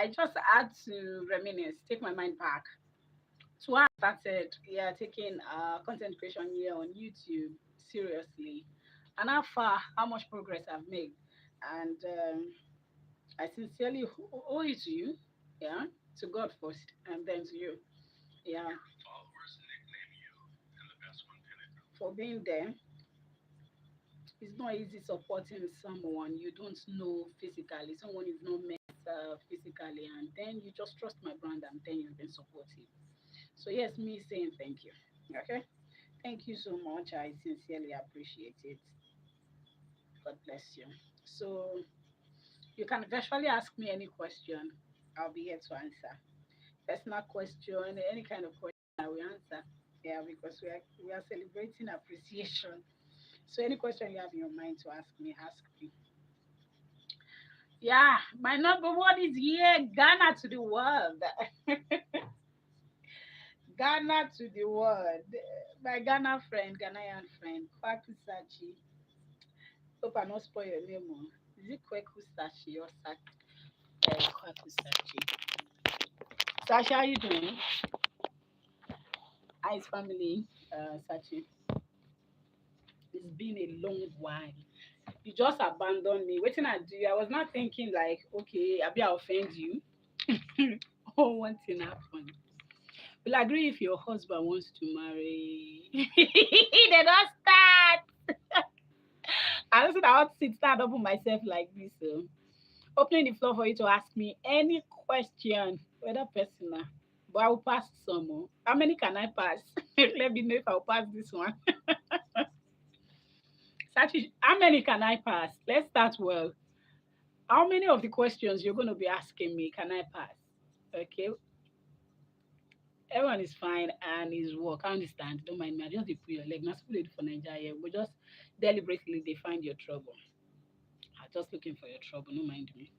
I just had to reminisce, take my mind back to when I started, yeah, taking content creation here on YouTube seriously, and how much progress I've made, and I sincerely owe it to you, yeah, to God first, and then to you, yeah, for being there. It's not easy supporting someone you don't know physically, someone you've not met physically, and then you just trust my brand, and then you've been supportive. So yes, me saying thank you. Okay, thank you so much. I sincerely appreciate it. God bless you. So you can virtually ask me any question. I'll be here to answer. Personal question, any kind of question, I will answer. Yeah, because we are celebrating appreciation. So any question you have in your mind to ask me. Yeah, my number one is here, Ghana to the world. Ghana to the world. My Ghana friend, Ghanaian friend, Kwaku Sachi. Hope I not spoil your name. Oh. Is it Kwaku Sachi or Kwaku Sachi? Sachi, how you doing? How's family? Sachi. It's been a long while. You just abandoned me. Waiting I do. I was not thinking like, okay, I'll be offend you. Oh, one thing happened. Will agree if your husband wants to marry. They don't start. I don't I want to sit stand up for myself like this. So opening the floor for you to ask me any question, whether personal. But I will pass some more. How many can I pass? Let me know if I'll pass this one. Sachi, how many can I pass? Let's start well. How many of the questions you're going to be asking me can I pass? Okay, everyone is fine and is work. I understand. Don't mind me. I just dey put your leg. Not people dey do for Nigeria, but just deliberately they find your trouble. I'm just looking for your trouble. Don't mind me.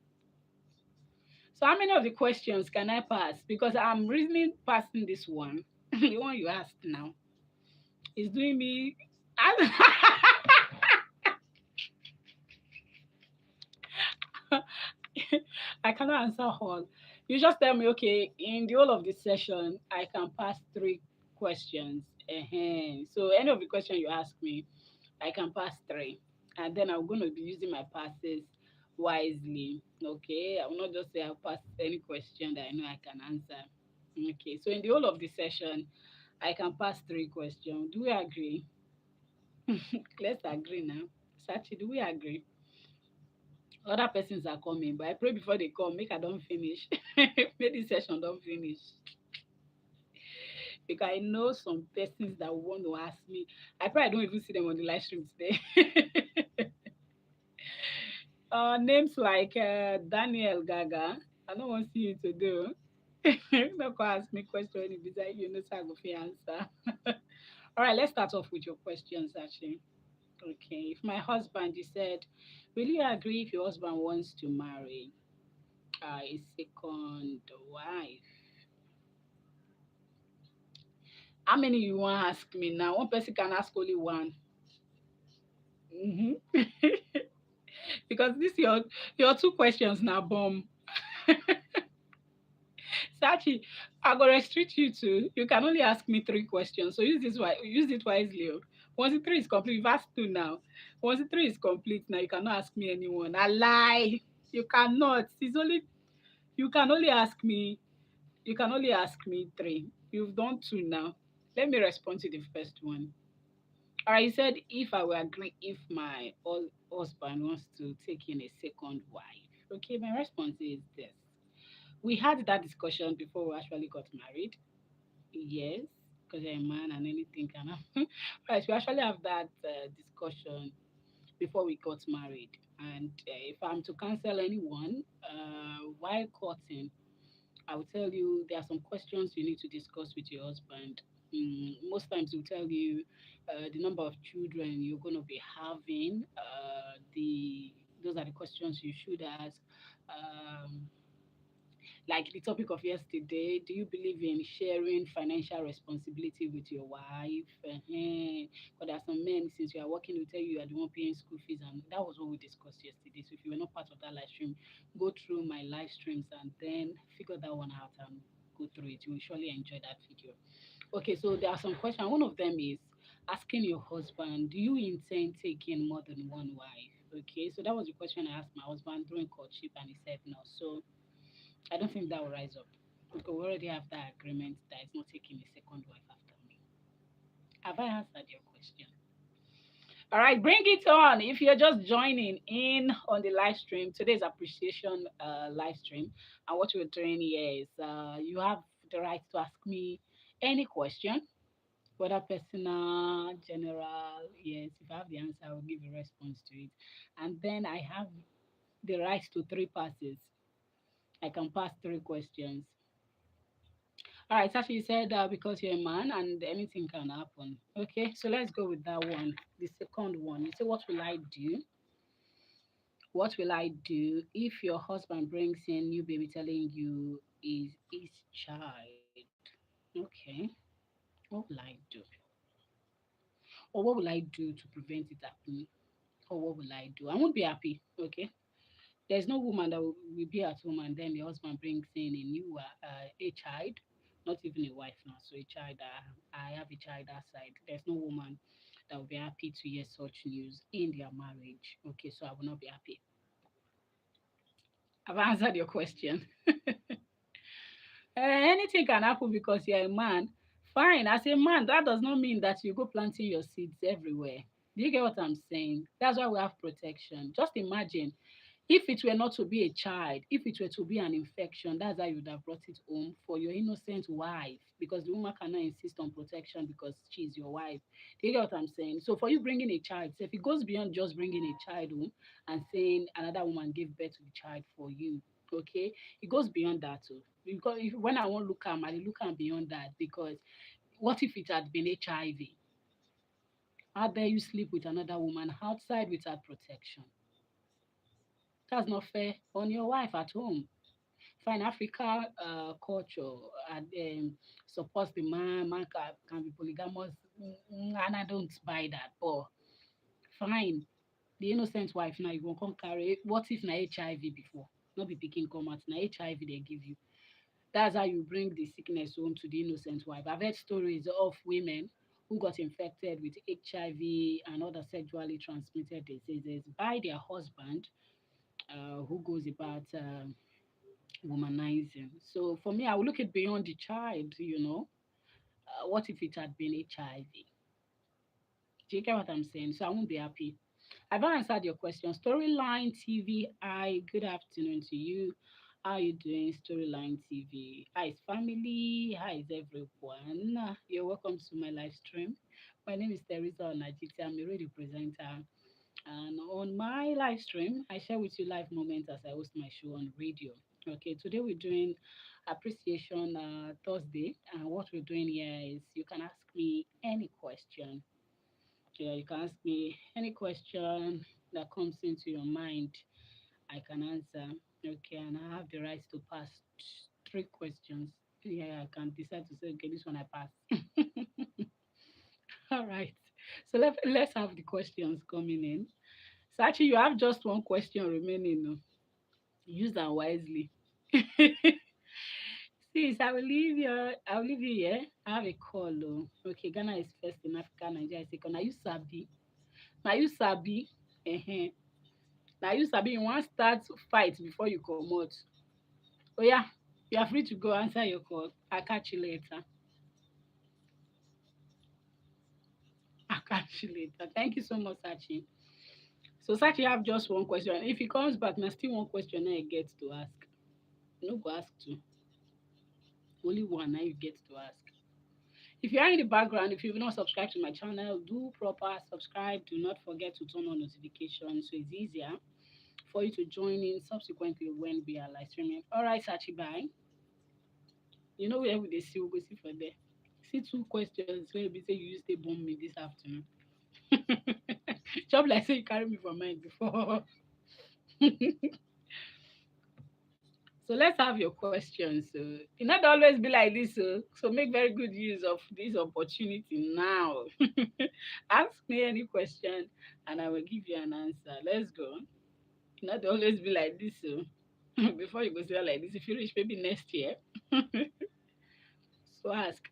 So how many of the questions can I pass? Because I'm reasoning passing this one. The one you asked now is doing me. I cannot answer all. You just tell me, okay, in the whole of this session, I can pass three questions. So any of the question you ask me, I can pass three. And then I'm going to be using my passes wisely. Okay. I will not just say I'll pass any question that I know I can answer. Okay. So in the whole of the session, I can pass three questions. Do we agree? Let's agree now. Sachi, do we agree? Other persons are coming, but I pray before they come, make I don't finish. Make this session don't finish. Because I know some persons that want to ask me. I pray I don't even see them on the live stream today. Names like Daniel Gaga. I don't want to see you to do. Don't go ask me question when it like you know so I go fit answer. All right, let's start off with your questions actually. Okay. If my husband, you said, will you agree if your husband wants to marry a second wife? How many you want to ask me now? One person can ask only one. Hmm. Because this your two questions now bomb. Sachi, I go restrict you to you can only ask me three questions. So use it wisely. Oh. Once the three is complete, you've asked two now. Once the three is complete, now you cannot ask me anyone. I lie. You cannot. It's only you can only ask me you can only ask me three. You've done two now. Let me respond to the first one. All right, you said if I will agree if my husband wants to take in a second wife. Okay, my response is this. We had that discussion before we actually got married. Yes, because you're a man and anything can happen. Right, we actually have that discussion before we got married. And if I'm to counsel anyone while courting, I will tell you there are some questions you need to discuss with your husband. Most times, he'll tell you the number of children you're going to be having. Those are the questions you should ask. Um, Like the topic of yesterday, do you believe in sharing financial responsibility with your wife? But there are some men, since you are working, will tell you you are the one paying school fees, and that was what we discussed yesterday. So if you were not part of that live stream, go through my live streams and then figure that one out and go through it. You will surely enjoy that video. Okay, so there are some questions. One of them is asking your husband, do you intend taking more than one wife? Okay, so that was the question I asked my husband during courtship, and he said no. So I don't think that will rise up because we already have that agreement that he's not taking a second wife after me. Have I answered your question? All right, bring it on. If you're just joining in on the live stream, today's appreciation live stream, and what we're doing here is you have the right to ask me any question, whether personal, general. Yes, if I have the answer, I will give a response to it. And then I have the right to three passes. I can pass three questions. All right, Sashi, you said because you're a man and anything can happen. Okay, so let's go with that one. The second one, you say, what will I do? What will I do if your husband brings in new baby telling you is his child? Okay, what will I do? Or what will I do to prevent it happening? Or what will I do? I won't be happy. Okay, there's no woman that will be at home and then the husband brings in a new a child, not even a wife now. So a child, I have a child outside. There's no woman that will be happy to hear such news in their marriage. Okay, so I will not be happy. I've answered your question. Anything can happen because you're a man. Fine, as a man, that does not mean that you go planting your seeds everywhere. Do you get what I'm saying? That's why we have protection. Just imagine if it were not to be a child, if it were to be an infection, that's how you would have brought it home for your innocent wife, because the woman cannot insist on protection because she's your wife. Do you get what I'm saying? So for you bringing a child, so if it goes beyond just bringing a child home and saying another woman gave birth to the child for you, okay, it goes beyond that too. Because when I want look at, I look at beyond that, because what if it had been HIV? How dare you sleep with another woman outside without protection? That's not fair on your wife at home. Fine, Africa culture and supports the man. Man can be polygamous, and I don't buy that. But fine, the innocent wife now you won't come carry. What if na HIV before? Not be picking come out na HIV they give you. That's how you bring the sickness home to the innocent wife. I've heard stories of women who got infected with HIV and other sexually transmitted diseases by their husband, who goes about womanizing. So for me, I will look it beyond the child. What if it had been HIV? Do you get what I'm saying? So I won't be happy. I've answered your question. Storyline TV, hi, good afternoon to you. How are you doing, Storyline TV? Hi, is family. Hi, is everyone. You're welcome to my live stream. My name is Teresa Onajiti. I'm a radio presenter. And on my live stream, I share with you live moments as I host my show on radio. Okay, today we're doing Appreciation Thursday. And what we're doing here is you can ask me any question. Yeah, you can ask me any question that comes into your mind. I can answer. Okay, and I have the right to pass three questions. Yeah, I can decide to say, okay, this one I pass. All right. So let's have the questions coming in. So actually, you have just one question remaining. No? Use that wisely. Sis, I will leave you here. I have a call. Oh. Okay, Ghana is first in Africa, Nigeria is second. Are you sabi? Now you sabi. Uh-huh. Now you sabi. You want start fight before you come out. Oh yeah, you are free to go answer your call. I'll catch you later. I'll catch you later. Thank you so much, Sachi. So Sachi have just one question. If he comes back, now still one question I get to ask. No go ask two. Only one now you get to ask. If you are in the background, if you've not subscribed to my channel, do proper subscribe. Do not forget to turn on notifications so it's easier for you to join in subsequently when we are live streaming. All right, Sachi, bye. You know where we dey see, we go see for there. See two questions wey be say you use take bomb me this afternoon. Chop like say you carry me for mind before. So let's have your questions. So it not always be like this. So make very good use of this opportunity now. Ask me any question and I will give you an answer. Let's go. It not always be like this. So before you go say like this, if you reach maybe next year. So ask,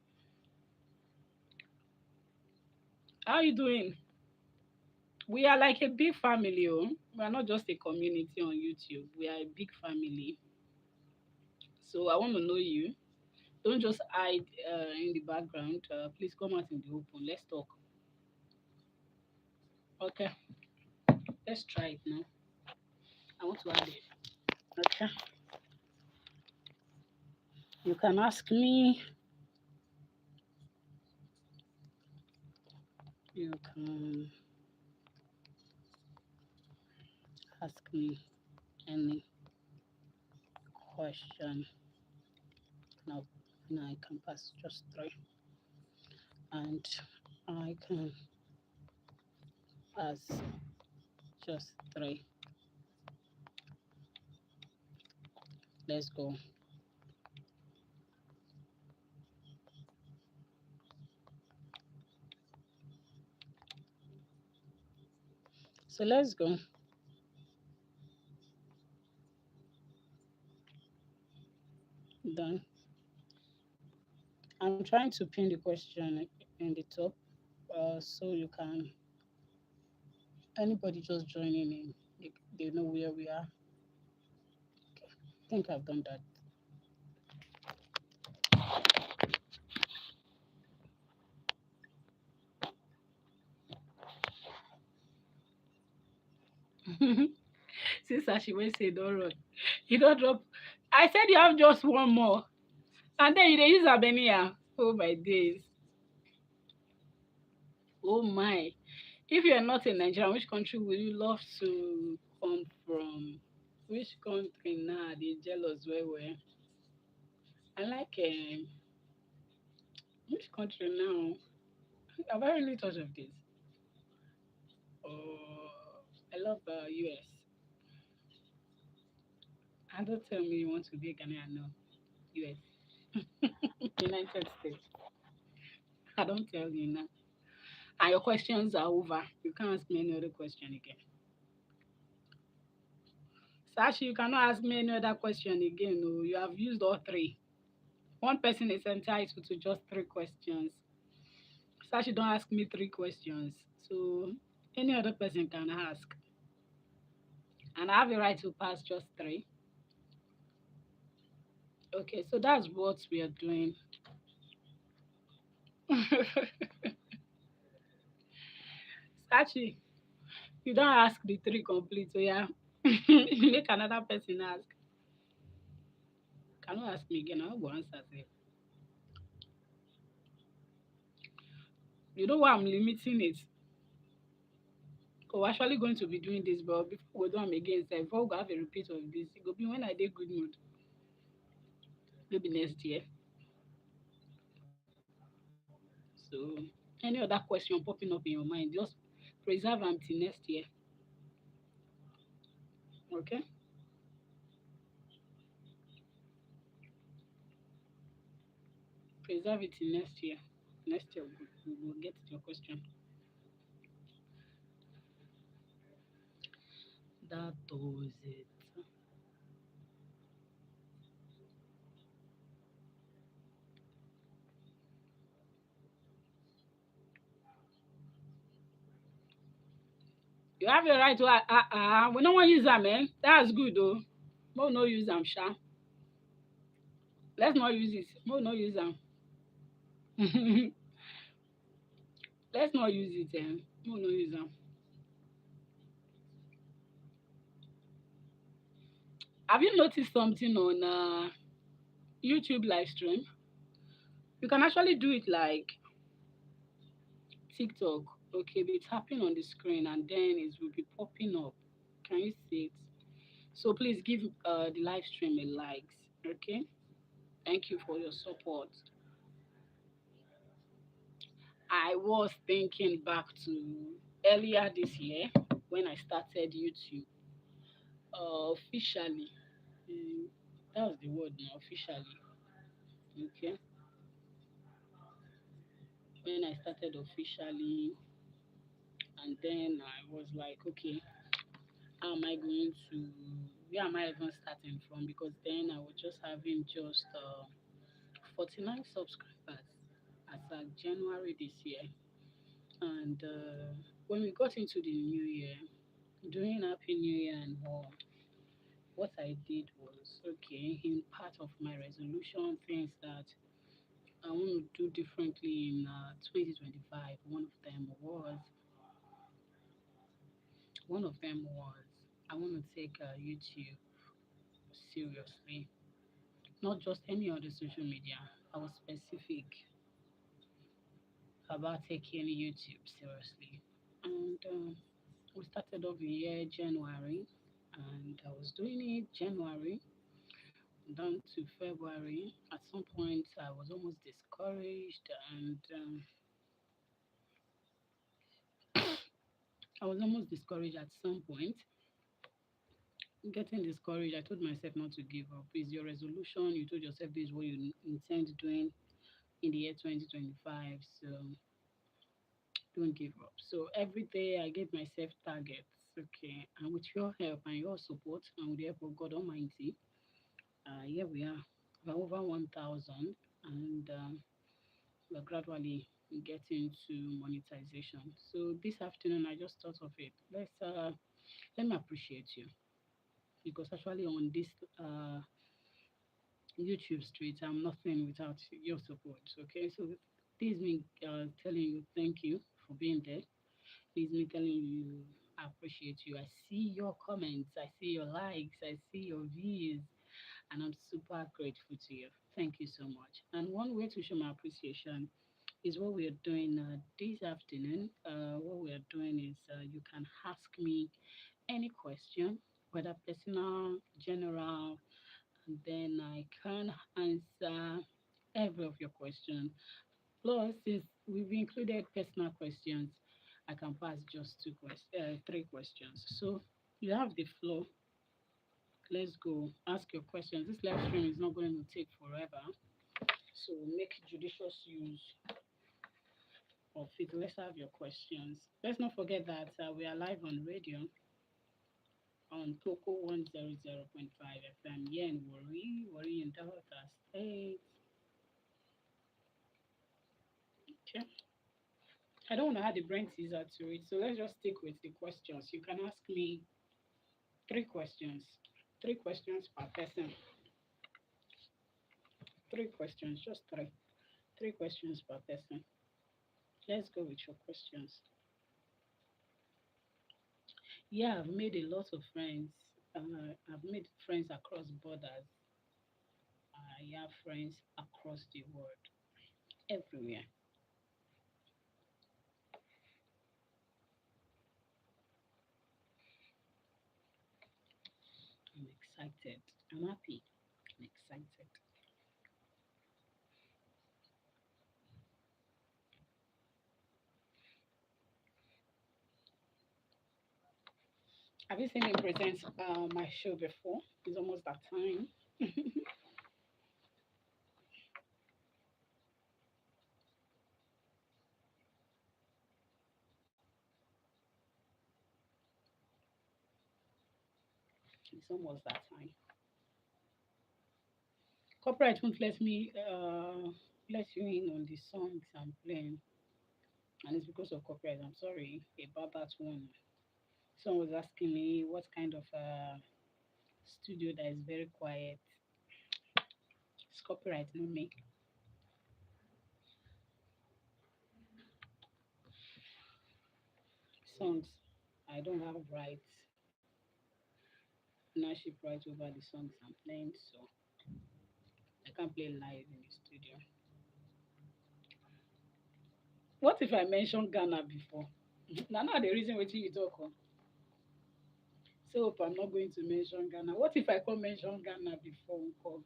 how you doing? We are like a big family. Oh. We are not just a community on YouTube. We are a big family. So I want to know you. Don't just hide in the background. Please come out in the open. Let's talk. Okay, let's try it now. I want to add it. Okay, you can ask me. You can ask me any question. Now, now I can pass just three, and I can pass just three. Let's go. So let's go. Done. I'm trying to pin the question in the top, so you can anybody just joining in, they know where we are. Okay. I think I've done that. Sister, she will say don't run. You don't drop. I said you have just one more, and then you dey use Albania. Oh my days. Oh my. If you are not in Nigeria, which country would you love to come from? Which country now? They jealous where we. I like which country now? Have I really thought of this? Oh, I love US. And don't tell me you want to be a Ghanaian. No, US, United States. I don't tell you now. And your questions are over. You can't ask me any other question again. Sashi, you cannot ask me any other question again. No, you have used all three. One person is entitled to just three questions. Sashi, don't ask me three questions. So any other person can ask. And I have the right to pass just three. Okay, so that's what we are doing. Sachi, you don't ask the three complete, so yeah. Make another person ask. Cannot ask me again. I'll go answer. Sef. You know why I'm limiting it? We're actually going to be doing this, but before we do them again, sef, before we go have a repeat of this, it go be when I dey good mood, maybe next year. So any other question popping up in your mind, just preserve them till next year. Okay? Preserve it till next year. Next year we will get to your question. That was it. You have the right to we don't want to use them, eh? That's good though. We no use them, sha. Let's not use it. We no use them. Let's not use it, eh? We no use them. Have you noticed something on YouTube live stream? You can actually do it like TikTok. Okay, be tapping on the screen and then it will be popping up. Can you see it? So please give the live stream a likes. Okay. Thank you for your support. I was thinking back to earlier this year when I started YouTube officially. Mm, That was the word now, officially. Okay. When I started officially, and then I was like, okay, how am I going to, where am I even starting from? Because then I was just having just 49 subscribers as of January this year. And when we got into the new year, doing Happy New Year and all, what I did was, okay, in part of my resolution, things that I want to do differently in 2025. One of them was I want to take YouTube seriously, not just any other social media. I was specific about taking YouTube seriously, and we started off the year January, and I was doing it January down to February. At some point, I was almost discouraged, and I was almost discouraged at some point. Getting discouraged, I told myself not to give up. It's your resolution. You told yourself this is what you intend doing in the year 2025. So don't give up. So every day I gave myself targets. Okay, and with your help and your support, and with the help of God Almighty, here we are. We're over 1,000, and we're gradually getting to monetization. So this afternoon, I just thought of it. Let me appreciate you, because actually on this uh, YouTube street, I'm nothing without your support. Okay, so this is me telling you thank you for being there. This is me telling you I appreciate you. I see your comments, I see your likes, I see your views, and I'm super grateful to you. Thank you so much. And one way to show my appreciation is what we are doing this afternoon. What we are doing is you can ask me any question, whether personal, general, and then I can answer every of your questions. Plus, since we've included personal questions, I can pass just three questions. So you have the floor. Let's go. Ask your questions. This live stream is not going to take forever, so make judicious use of it. Let's have your questions. Let's not forget that we are live on radio on Coco 100.5 FM here in Warri in Delta State. Okay. I don't want to add the brain teaser to it, so let's just stick with the questions. You can ask me three questions. Three questions per person. Three questions, just three. Three questions per person. Let's go with your questions. Yeah, I've made a lot of friends. I've made friends across borders. I have friends across the world, everywhere. I'm excited. I'm happy. I'm excited. Have you seen me present my show before? It's almost that time. It's almost that time. Corporate won't let you in on the songs I'm playing, and it's because of copyright. I'm sorry about that one. Someone was asking me what kind of studio that is very quiet. It's copyright, not me. Songs, I don't have rights, ownership right over the songs I'm playing, so I can't play live in the studio. What if I mention Ghana before? Now the reason what you talk on. So hope I'm not going to mention Ghana. What if I can't mention Ghana before we call?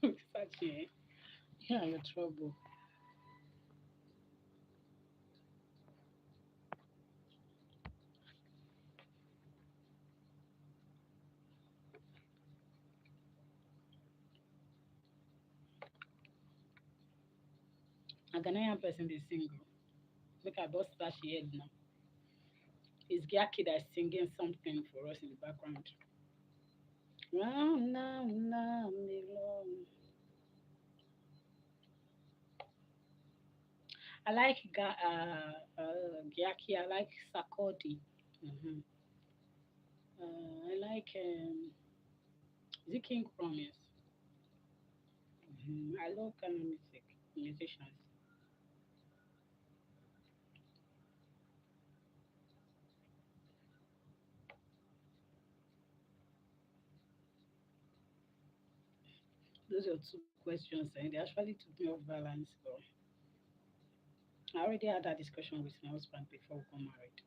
Such a yeah, your trouble. A Ghanaian person is single. Make I bust that she head now. It's Gyaki that's singing something for us in the background. Round now, now, me long. I like Gyaki. I like Sakodi. hmm I like is it King Promise. I love kind of music, musicians. Those are two questions, and they actually took me off balance. But I already had that discussion with my husband before we got married.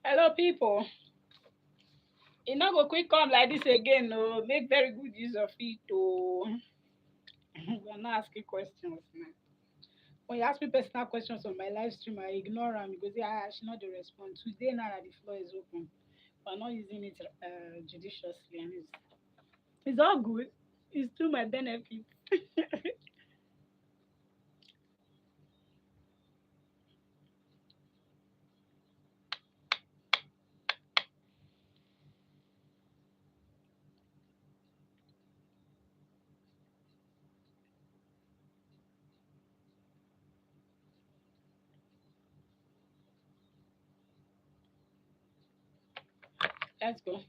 Hello, people. You not go quick come like this again. No, make very good use of it. Oh, we're not asking questions now. When you ask me personal questions on my live stream, I ignore them because yeah, I should not dey respond. Today now that the floor is open, we're not using it judiciously, and it's all good. It's to my benefit. Let's go.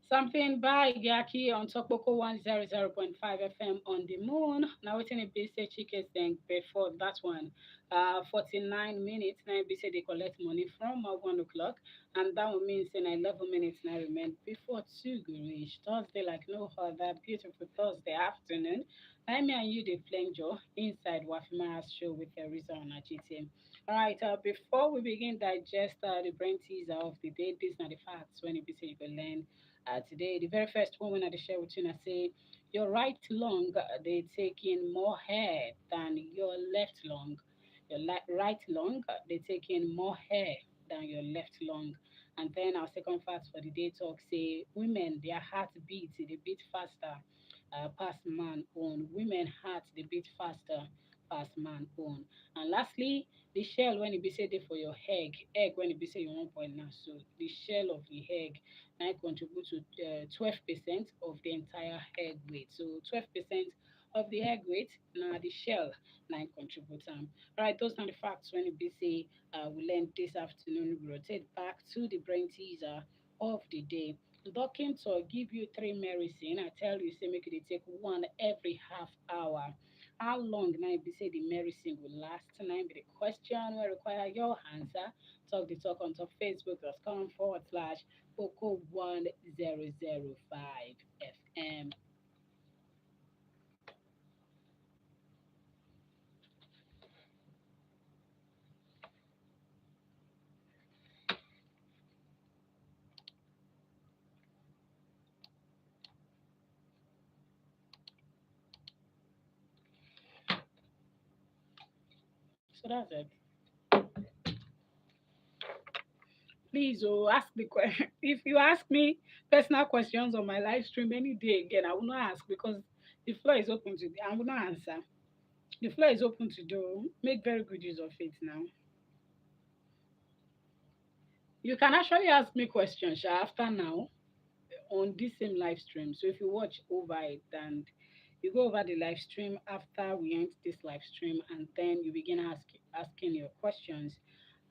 Something by Yaki on Tokboko 100.5 FM on the moon. Now waiting a bit say chicken thing before that one. 49 minutes now be say they collect money from 1 o'clock, and that one means in 11 minutes now remain before two go reach. Thursday like no other beautiful Thursday afternoon. I me and you the flank Joe inside Wafima's show with Teresa on our GTM. All right, before we begin digest the brain teaser of the day, these are the facts when it be say you can learn today. The very first one when I share with you, I say your right lung they take in more air than your left lung. Your right lung they take in more air than your left lung. And then our second fact for the day talk say women their heart beat they beat faster past man own. Women heart they beat faster past man own. And lastly, the shell when it be say dey for your egg when it be say you wan boil now. So the shell of the egg now contribute to 12% of the entire egg weight. So 12% of the egg weight now the shell now contribute All right, those are the facts when it be say we learn this afternoon. We rotate back to the brain teaser of the day. Doctor give you three medicine. I tell you, say make you dey take one every half hour. How long now be say the medicine will last? Now be the question will require your answer. Talk the talk on top facebook.com/. Coco 1005 FM. So that's it. Please, oh, ask the question. If you ask me personal questions on my live stream any day again, I will not ask because the floor is open to. I will not answer. The floor is open to do. Make very good use of it now. You can actually ask me questions after now on this same live stream. So if you watch over it and you go over the live stream after we end this live stream and then you begin asking your questions,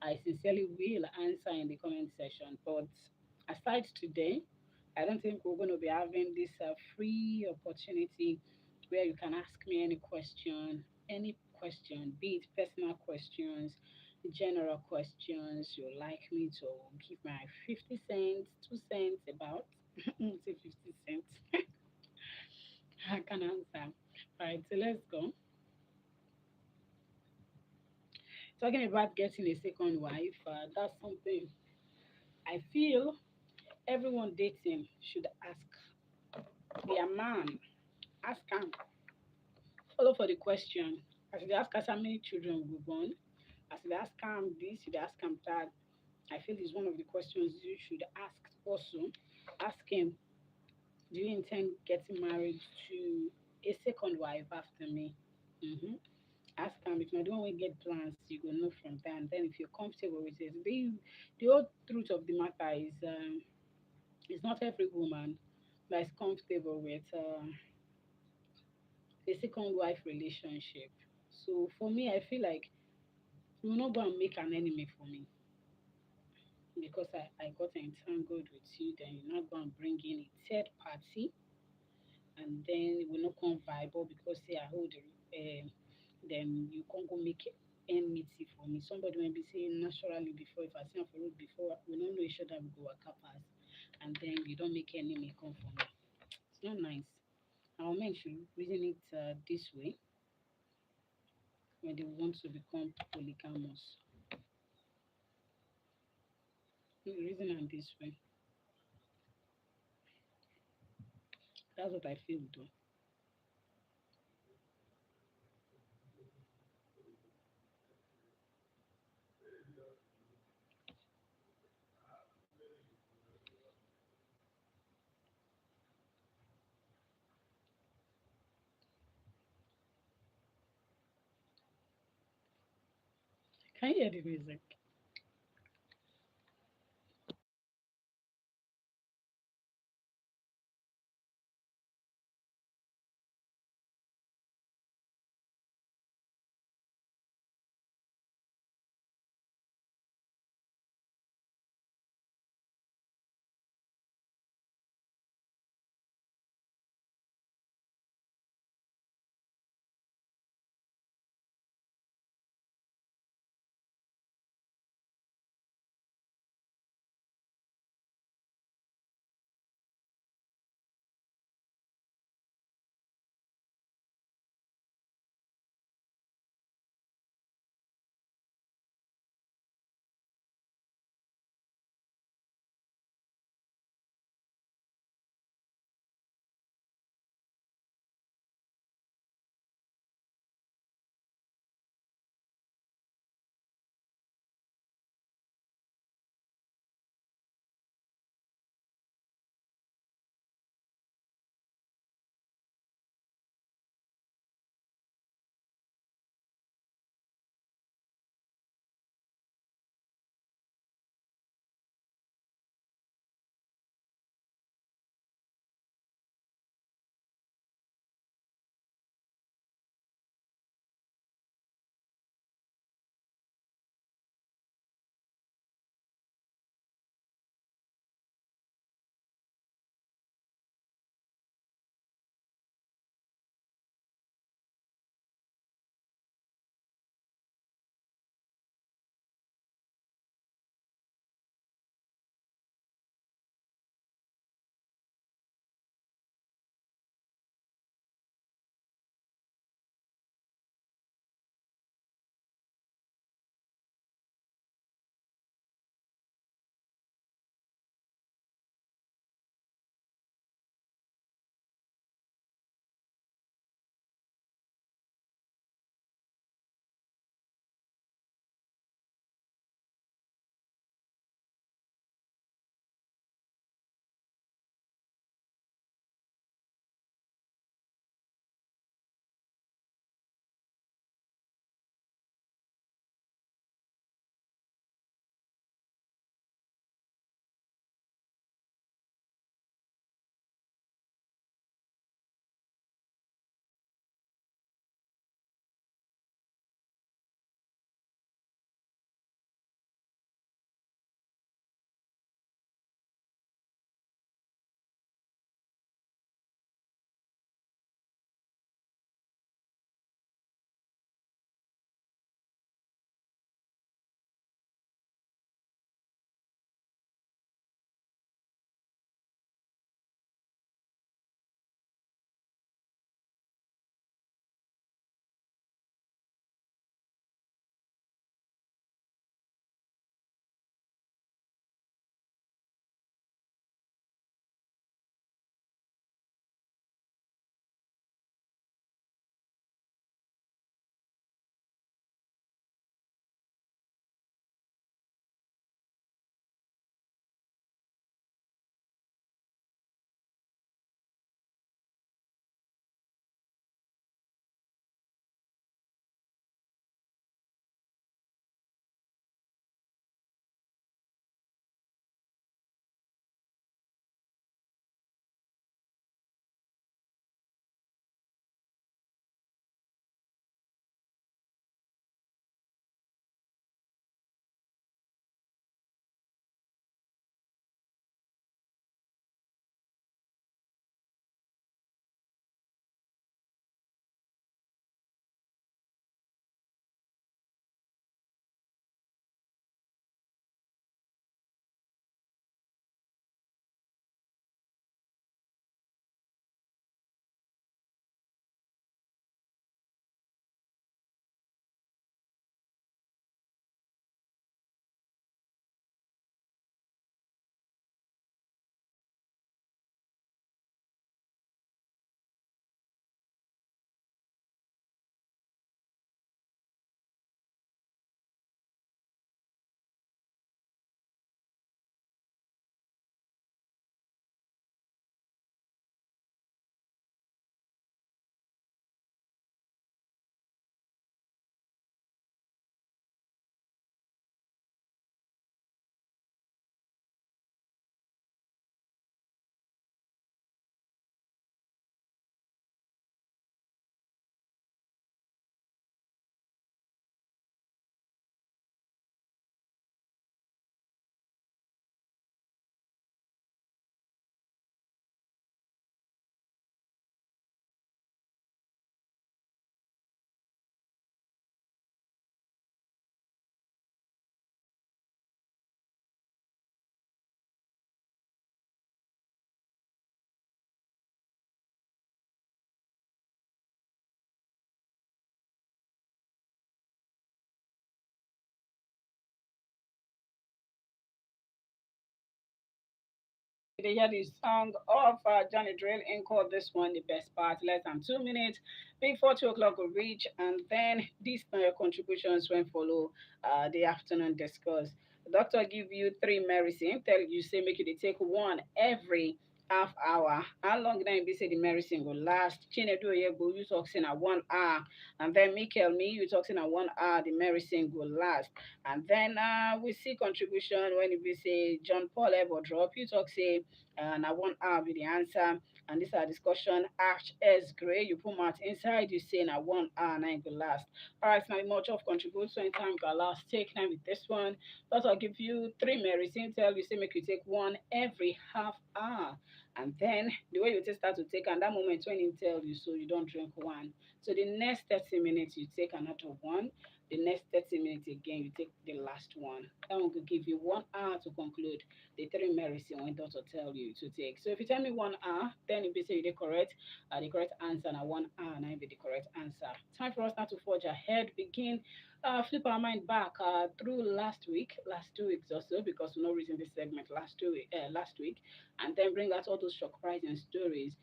I sincerely will answer in the comment section. But aside today, I don't think we're going to be having this free opportunity where you can ask me any question, be it personal questions, general questions you like me to give my 50 cents, 2 cents about. Say 50 cents. I can answer. All right, so let's go. Talking about getting a second wife, that's something I feel everyone dating should ask their man. Ask him. Follow for the question. As they ask us how many children we born, as they ask him this, they ask him that. I feel is one of the questions you should ask also. Ask him, do you intend getting married to a second wife after me? Mm-hmm. Ask him if not the one we get plans, you go know from there. And then if you're comfortable with it, the whole truth of the matter is it's not every woman that is comfortable with a second wife relationship. So for me, I feel like you will not go and make an enemy for me because I got entangled with you, then you're not going to bring in a third party and then we not come viable because say I hold the then you can't go make enmity for me. Somebody will be saying naturally before if I see am for road before we don't know each other we go waka pass and then you don't make enemy come for me. It's not nice. Our men should reason it this way when they want to become polygamous. Reason am this way. That's what I feel though. Can you hear the music? They hear the song of Johnny Drill in called this one the best part, less than 2 minutes before 2 o'clock will reach, and then these contributions when follow the afternoon discuss. The doctor give you three medicine, tell you say make you dey take one every half hour. How long then be say the medicine will last? Chinedu Oyegbo, you talk say na 1 hour, and then Mikel me you talk say na 1 hour the medicine will last. And then we see contribution when it be say John Paul ever drop, you talk say na 1 hour be the answer. And this our discussion. Ash S Gray, you put math inside, you say na 1 hour and it go last. Alright, now much of contribution in time go last. Take time with this one. But I'll give you three medicine, tell you say make you take one every half hour. And then the way you take start to take, and that moment when he tell you so you don't drink one. So the next 30 minutes you take another one, the next 30 minutes again, you take the last one. That one could give you 1 hour to conclude the three medicine when doctor tell you to take. So if you tell me 1 hour, then it be say you the correct. The correct answer now 1 hour, and be the correct answer. Time for us now to forge ahead. Begin flip our mind back through last week, last 2 weeks or so, because we're not reading this segment last week, and then bring out all those surprising stories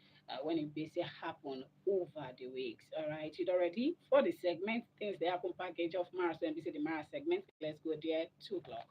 when it basically happen over the weeks. All right, you already for the segment things they happen package of Mars and BC the Mars segment. Let's go there 2 o'clock.